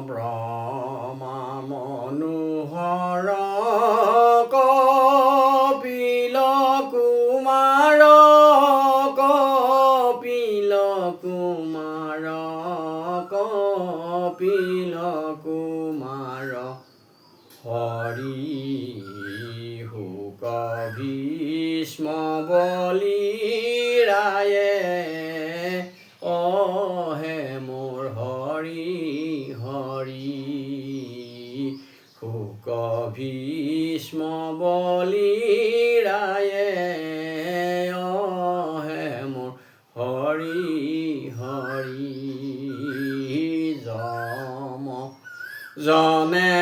ব্ৰহ্মা মনোহৰ কপিল কুমাৰ কপিল কুমাৰ কপিল কুমাৰ হৰি শুক ভীষ্ম বলি ৰায়ে অহে মোৰ হৰি হৰি শুক ভীষ্ম বলি ৰায়ে অহে মোৰ হৰি হৰি জনে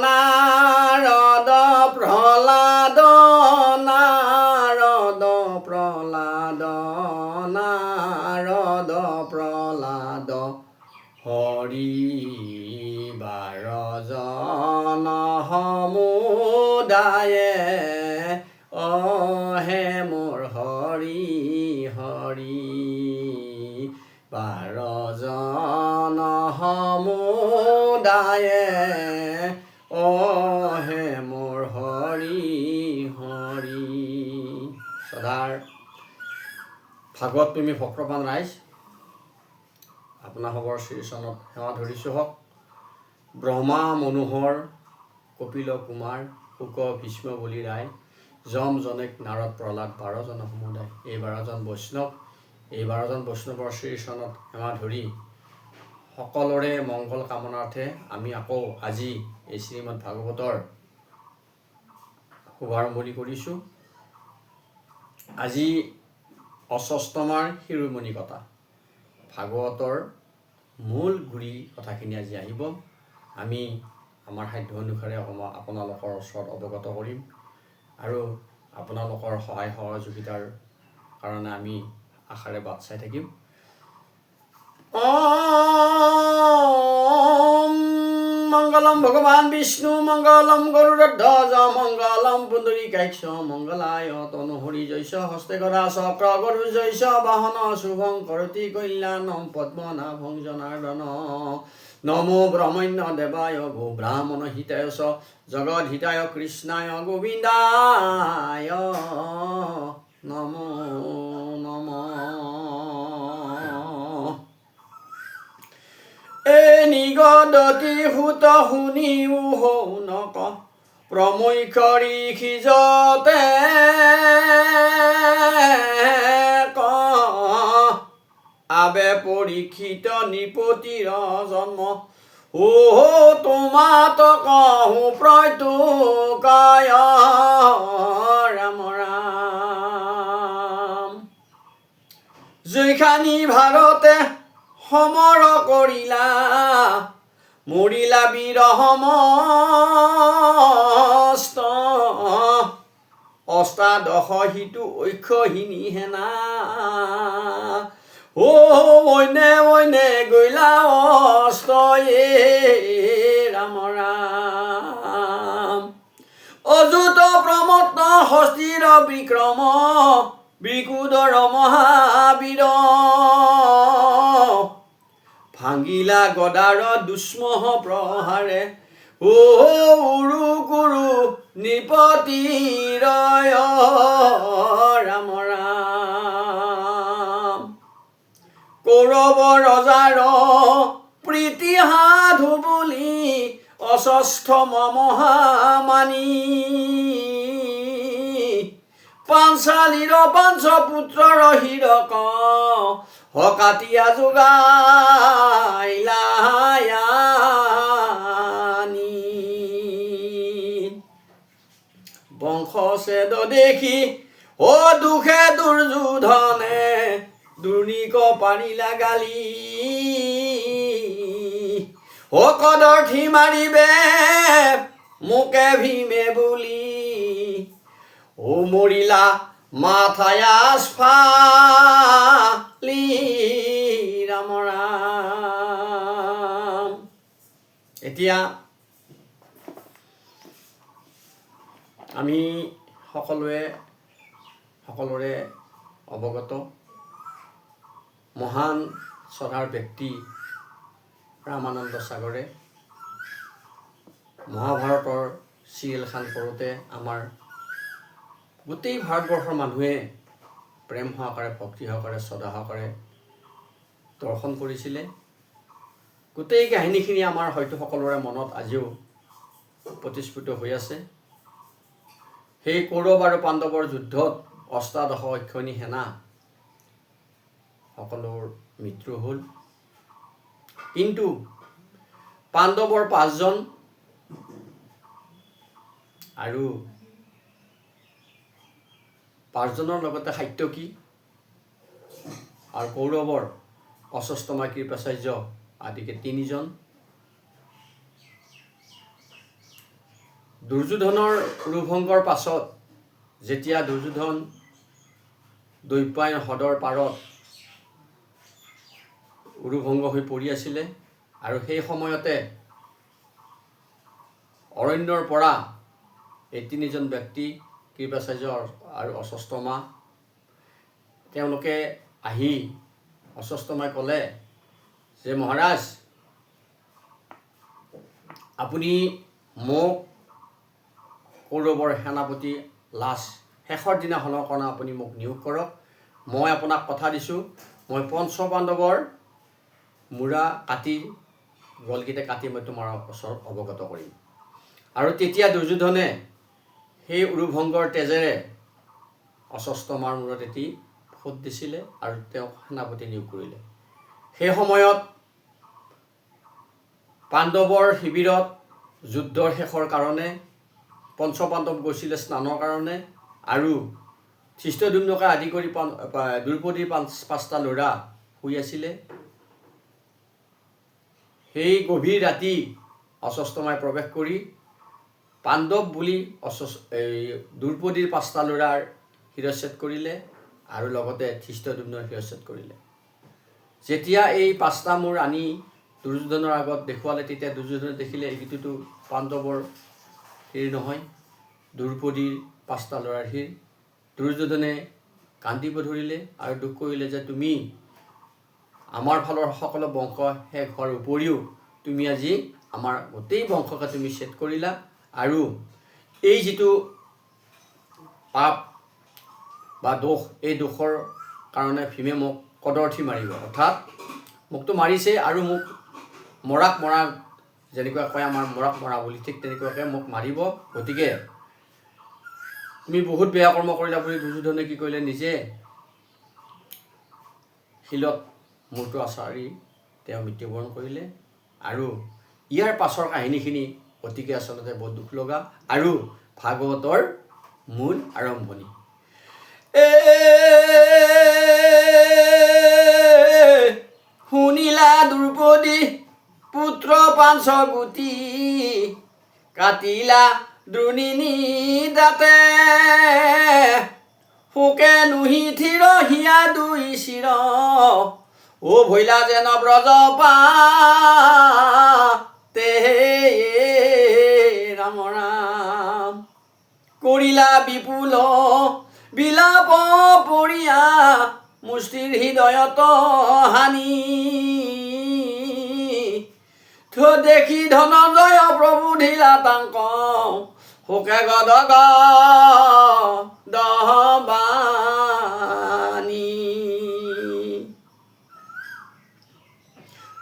নাৰদ প্ৰহ্লাদ নাৰদ প্ৰহ্লাদ হৰি 12 জন সমুদায়ে অহে মোৰ হৰি হৰি 12 জন সমুদায়ে অহে মোৰ হৰি হৰি সদাৰ ভাগৱত প্ৰেমী ভক্তপ্ৰাণ ৰাইজ আপোনালোকৰ শ্ৰীচৰণত সেৱা ধৰিছোঁ হওক ব্ৰহ্মা মনোহৰ কপিল কুমাৰ শুক ভীষ্ম বলি ৰায় যম জনেক নাৰদ প্ৰহ্লাদ 12 জন সমুদায় এই 12 জন বৈষ্ণৱ এই 12 জন বৈষ্ণৱৰ শ্ৰীচৰণত সেৱা ধৰি সকলোৰে মংগল কামনাৰ্থে আমি আকৌ আজি এই শ্ৰীমদ ভাগৱতৰ শুভাৰম্ভণি কৰিছোঁ। আজি অস্বস্তমাৰ শিৰোমণি কথা ভাগৱতৰ মূল গুৰি কথাখিনি আজি আহিব। আমি আমাৰ সাধ্য অনুসাৰে আপোনালোকৰ ওচৰত অৱগত কৰিম আৰু আপোনালোকৰ সহায় সহযোগিতাৰ কাৰণে আমি আশাৰে বাট চাই থাকিম। মঙ্গলম ভগবান বিষ্ণু মঙ্গলম গৰুড়ধ্বজ মঙ্গলম পুণ্ডৰীকাক্ষ মঙ্গলায় তনুহৰি জৈস হস্তে গদা চক্ৰ গৰু জৈস বাহন শুভং কৰতি কল্যাণম পদ্মনাভং জনাৰ্দন নমো ব্ৰহ্মণ্য দেৱায় গো ব্ৰাহ্মণ হিতায় চ জগৎ হিতায় কৃষ্ণায় গোবিন্দায় নমো নমঃ। নিগদতি হুত শুনিও হৌনক প্ৰমুখৰি খিজতে আবে পৰীক্ষিত নিপতিৰ জন্ম ও তোমাত কহো প্ৰত্যুকায় ৰাম ৰাম জৈখানি ভাৰতে সমৰ কৰিলা মৰিলা বীৰ সমস্ত অষ্টাদশ হিতু ঐক্যহীনী হেনা ও ঐনে ঐনে গৈলা অস্ত ৰাম ৰাম অযুত প্ৰমত্ত হস্তিৰ বিক্ৰম বিকুদৰ মহাবীৰ ভাঙিলা গদাৰ দুষ্মহ প্ৰহাৰে ও উৰু কুৰু নিপতিৰ ৰাম ৰাম কৌৰৱ ৰজাৰ প্ৰীতি সাধু বুলি অস্বস্থ মহামানী পাঞ্চালীৰ পাঞ্চপুত্ৰৰ হীৰক হকাতিয়া যোগাইলা বংশছেদ দেখি ও দুখে দুৰ্যোধনে দুৰ্নিক পাৰিলা গালি ও কদৰ্থি মাৰিবে মোকে ভীমে বুলি ও মৰিলা মাথায়াস ফালি ৰাম ৰাম। এতিয়া আমি সকলোৰে অৱগত মহান শ্ৰদ্ধাৰ ব্যক্তি ৰামানন্দ সাগৰে মহাভাৰতৰ চিৰিয়েলখন কৰোঁতে আমাৰ গোটেই ভাৰতবৰ্ষৰ মানুহে প্ৰেম সহকাৰে ভক্তি সহকাৰে শ্ৰদ্ধা সহকাৰে দৰ্শন কৰিছিলে। গোটেই কাহিনীখিনি আমাৰ হয়তো সকলোৰে মনত আজিও প্ৰতিস্ফুট হৈ আছে। সেই কৌৰৱ আৰু পাণ্ডৱৰ যুদ্ধত অষ্টাদশ অক্ষৌহিণী সেনা সকলোৰ মৃত্যু হ'ল, কিন্তু পাণ্ডৱৰ 5জন আৰু 5জনৰ লগতে সাত্যকী আৰু কৌৰৱৰ অশ্বত্থামা কৃপাচাৰ্য আদিকে 3জন। দুৰ্যোধনৰ ৰূপভংগৰ পাছত যেতিয়া দুৰ্যোধন দৈপায়ন হ্ৰদৰ পাৰত উৰুভংগ হৈ পৰি আছিলে আৰু সেই সময়তে অৰণ্যৰ পৰা এই 3জন ব্যক্তি কৃপাচাৰ্য আৰু অশ্বত্থামা তেওঁলোকে আহি অশ্বত্থামাই ক'লে যে মহাৰাজ, আপুনি মোক কৌৰৱৰ সেনাপতি শেষৰ দিনাখনৰ কাৰণে আপুনি মোক নিয়োগ কৰক। মই আপোনাক কথা দিছোঁ, মই পঞ্চপাণ্ডৱৰ মূৰা কাটি গলকেইটা কাটি মই তোমাৰ ওচৰত অৱগত কৰিম। আৰু তেতিয়া দুৰ্যোধনে সেই উৰুভংগৰ তেজেৰে অশ্বত্থামাৰ মূৰত এটি ফোট দিছিলে আৰু তেওঁক সেনাপতি নিয়োগ কৰিলে। সেই সময়ত পাণ্ডৱৰ শিবিৰত যুদ্ধৰ শেষৰ কাৰণে পঞ্চপাণ্ডৱ গৈছিলে স্নানৰ কাৰণে, আৰু ধৃষ্টদ্যুম্নকে আদি কৰি দ্ৰৌপদীৰ 5টা ল'ৰা শুই আছিলে। সেই গভীৰ ৰাতি অশ্বত্থামাই প্ৰৱেশ কৰি পাণ্ডৱ বুলি দ্ৰৌপদীৰ 5টা ল'ৰাৰ শিৰচ্ছেদ কৰিলে আৰু লগতে ধৃষ্টদ্যুম্নৰ শিৰচ্ছেদ কৰিলে। যেতিয়া এই 5টা মূৰ আনি দুৰ্যোধনৰ আগত দেখুৱালে, তেতিয়া দুৰ্যোধনে দেখিলে এইটোতো পাণ্ডৱৰ শিৰ নহয়, দ্ৰৌপদীৰ 5টা ল'ৰাৰ শিৰ। দুৰ্যোধনে কান্দিব ধৰিলে আৰু দুখ কৰিলে যে তুমি আমাৰ ফালৰ সকলো বংশ শেষ হোৱাৰ উপৰিও তুমি আজি আমাৰ গোটেই বংশকে তুমি ছেদ কৰিলা, আৰু এই যিটো পাপ বা দোষ, এই দোষৰ কাৰণে ভীমে মোক কদৰ্থি মাৰিব, অৰ্থাৎ মোকতো মাৰিছে আৰু মোক মৰাক মৰা যেনেকুৱা কয় আমাৰ মৰাক মৰা বুলি, ঠিক তেনেকুৱাকৈ মোক মাৰিব। গতিকে তুমি বহুত বেয়া কৰ্ম কৰিলা বুলি দুৰ্যোধনে কি কৰিলে, নিজে শিলত মূৰটো আচাৰি তেওঁ মৃত্যুবৰণ কৰিলে। আৰু ইয়াৰ পাছৰ কাহিনীখিনি অতিকে আচলতে বৰ দুখ লগা আৰু ভাগৱতৰ মূল আৰম্ভণি। শুনিলা দ্ৰৌপদী পুত্ৰ পাঞ্চগুটি, কাটিলা দ্ৰোণিনী দাঁতে, শোকে নুহি থিৰ হিয়া দুই চিৰ, ও ভৈলা যেন ব্ৰজ পাতে ৰাম ৰাম। কৰিলা বিপুল বিলাপ পৰিয়া, মুষ্টিৰ হৃদয়ত হানি, দেখি ধনঞ্জয় প্ৰবোধিলা তাংক, শোকে গদ দবানি।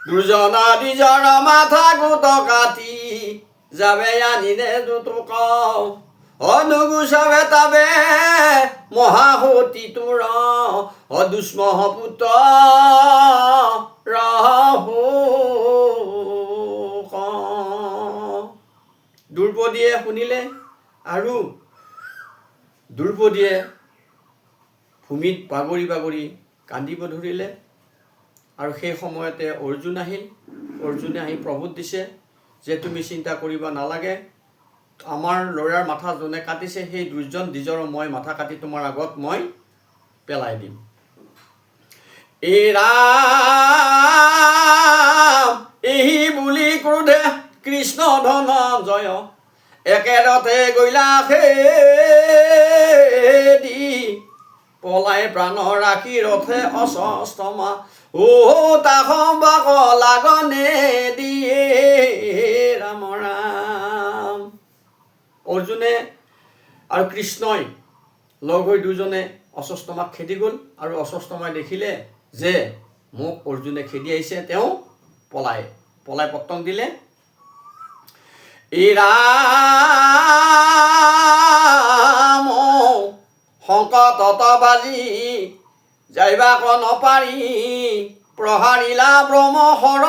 দুৰ্জনা নিজৰ মাথা গোট কাটি, যাবে আনিলে দুটক, অনুগুচাবে তাবে মহাসতী তোৰ, দুষ্মহ পুত্ৰ ৰহোক। দ্ৰৌপদীয়ে শুনিলে আৰু দ্ৰৌপদীয়ে ভূমিত বাগৰি বাগৰি কান্দিব ধৰিলে। আৰু সেই সময়তে অৰ্জুন আহিল। অৰ্জুনে আহি প্ৰভূত দিছে যে তুমি চিন্তা কৰিব নালাগে, আমাৰ ল'ৰাৰ মাথা যোনে কাটিছে সেই দুৰ্জন দ্বিজৰ মই মাথা কাটি তোমাৰ আগত মই পেলাই দিম। এই ৰাম এই বুলি ক্ৰোধে কৃষ্ণ ধনঞ্জয়, একেৰথে গৈলা খেদি, পলাই প্ৰাণ ৰাখি ৰথে অশ্বত্থামা, ও তাহবাক লাগনে দিয়ে ৰাম ৰাম। অৰ্জুনে আৰু কৃষ্ণই লগ হৈ দুজনে অশ্বত্থামাক খেদি গ'ল, আৰু অশ্বত্থামাই দেখিলে যে মোক অৰ্জুনে খেদি আহিছে, তেওঁ পলাই পত্তন দিলে। এই ৰাম সংকটত বাজি যাইবাক নপাৰি, প্ৰহাৰিলা ব্ৰহ্মহৰ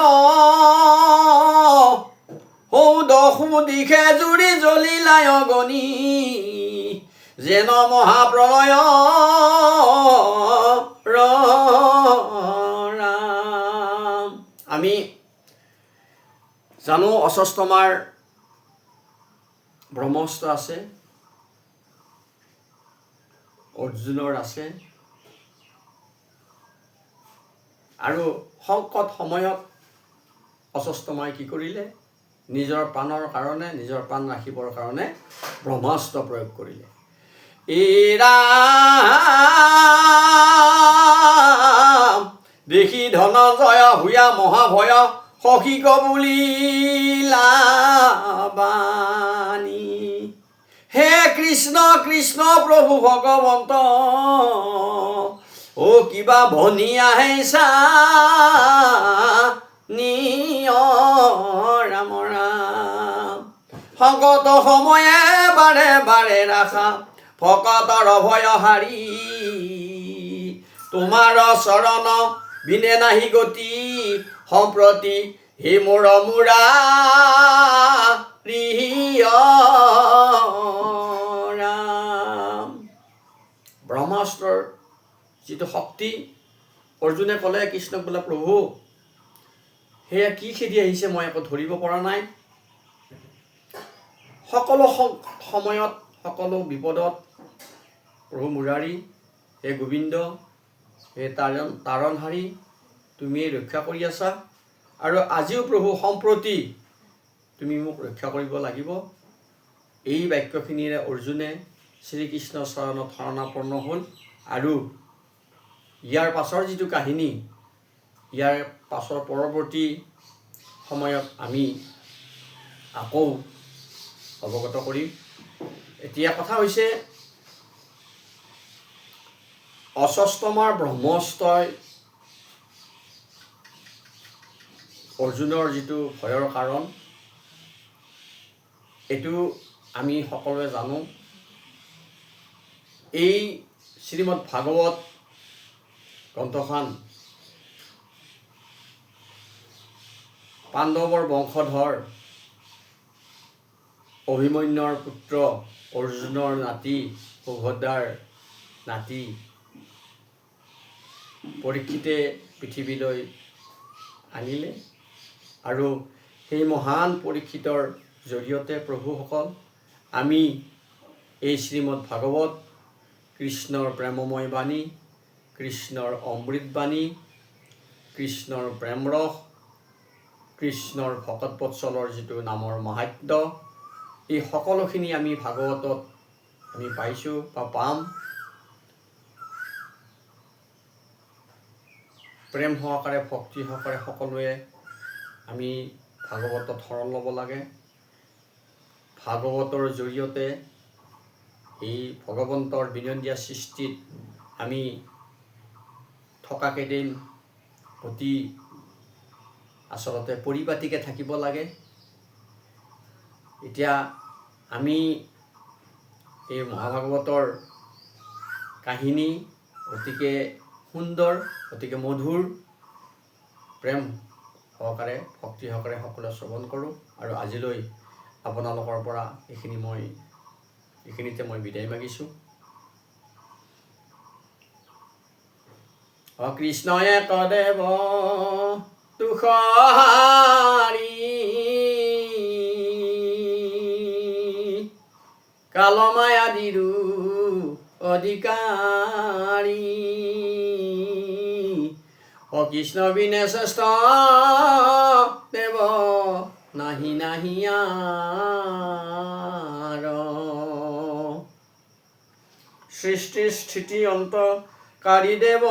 দহু দিশে জুৰি জ্বলিলাই অগনি, যেন মহাপ্ৰলয় ৰাম। আমি জানো অশ্বত্থামাৰ ব্ৰহ্মাস্ত্ৰ আছে, অৰ্জুনৰ আছে, আৰু সংকট সময়ত অশ্বত্থামাই কি কৰিলে? নিজৰ প্ৰাণৰ কাৰণে, নিজৰ প্ৰাণ ৰাখিবৰ কাৰণে ব্ৰহ্মাস্ত্ৰ প্ৰয়োগ কৰিলে। এই ৰাম দেখি ধনঞ্জয় হুয়া মহাভয়, সখিক বুলিলা বাণী। হে কৃষ্ণ কৃষ্ণ প্ৰভু ভগৱন্ত, ও কিবা ভনী আহে চা ৰাম ৰাম। সংকট সময়ে বাৰে বাৰে ৰাখা, ভকতৰ ভয় হাৰি, তোমাৰ চৰণ বিনে নাহি গতি, সম্প্ৰতি হে মোৰ মুৰাৰী ৰাম। ব্ৰহ্মাস্ত্ৰৰ যিটো শক্তি, অৰ্জুনে ক'লে কৃষ্ণক, বোলে প্ৰভু সেয়া কি খেদি আহিছে, মই একো ধৰিব পৰা নাই। সকলো সময়ত, সকলো বিপদত প্ৰভু মুৰাৰী, হে গোবিন্দ, হে তাৰণহাৰী, তুমিয়ে ৰক্ষা কৰি আছা, আৰু আজিও প্ৰভু সম্প্ৰতি তুমি মোক ৰক্ষা কৰিব লাগিব। এই বাক্যখিনিৰে অৰ্জুনে শ্ৰীকৃষ্ণৰ চৰণত শৰণাপন্ন হ'ল। আৰু ইয়াৰ পাছৰ যিটো কাহিনী, ইয়াৰ পাছৰ পৰৱৰ্তী সময়ত আমি আকৌ অৱগত কৰিম। এতিয়া কথা হৈছে, অশ্বত্থামাৰ ব্ৰহ্মাস্ত্ৰই অৰ্জুনৰ যিটো ভয়ৰ কাৰণ, এইটো আমি সকলোৱে জানো। এই শ্ৰীমদ ভাগৱত গ্ৰন্থখন পাণ্ডৱৰ বংশধৰ অভিমন্যুৰ পুত্ৰ অৰ্জুনৰ নাতি, সুভদ্ৰাৰ নাতি পৰীক্ষিতে পৃথিৱীলৈ আনিলে, আৰু সেই মহান পৰীক্ষিতৰ জৰিয়তে প্ৰভুসকল আমি এই শ্ৰীমদ ভাগৱত, কৃষ্ণৰ প্ৰেমময় বাণী, কৃষ্ণৰ অমৃত বাণী, কৃষ্ণৰ প্ৰেমৰস, কৃষ্ণৰ ভকত বৎসলৰ যিটো নামৰ মাহাত্য, এই সকলোখিনি আমি ভাগৱতত আমি পাইছোঁ বা পাম। প্ৰেম সহকাৰে, ভক্তি সহকাৰে সকলোৱে আমি ভাগৱতত শৰণ ল'ব লাগে। ভাগৱতৰ জৰিয়তে এই ভগৱন্তৰ বিনন্দীয়া সৃষ্টিত আমি থকা কেইদিন অতি আচলতে পৰিপাটিকে থাকিব লাগে। এতিয়া আমি এই মহাভাগৱতৰ কাহিনী অতিকে সুন্দৰ, অতিকে মধুৰ, প্ৰেম সহকাৰে, ভক্তি সহকাৰে সকলোৱে শ্ৰৱণ কৰোঁ। আৰু আজিলৈ আপোনালোকৰ পৰা এইখিনিতে মই বিদায় মাগিছোঁ। কৃষ্ণই একদেৱ তুষাৰী, কালমায়াদিৰো অধিকাৰী, কৃষ্ণ বিনে শ্ৰেষ্ঠ দেৱ নাহি নাহি আৰ। সৃষ্টি স্থিতি অন্ত কাৰিদেৱ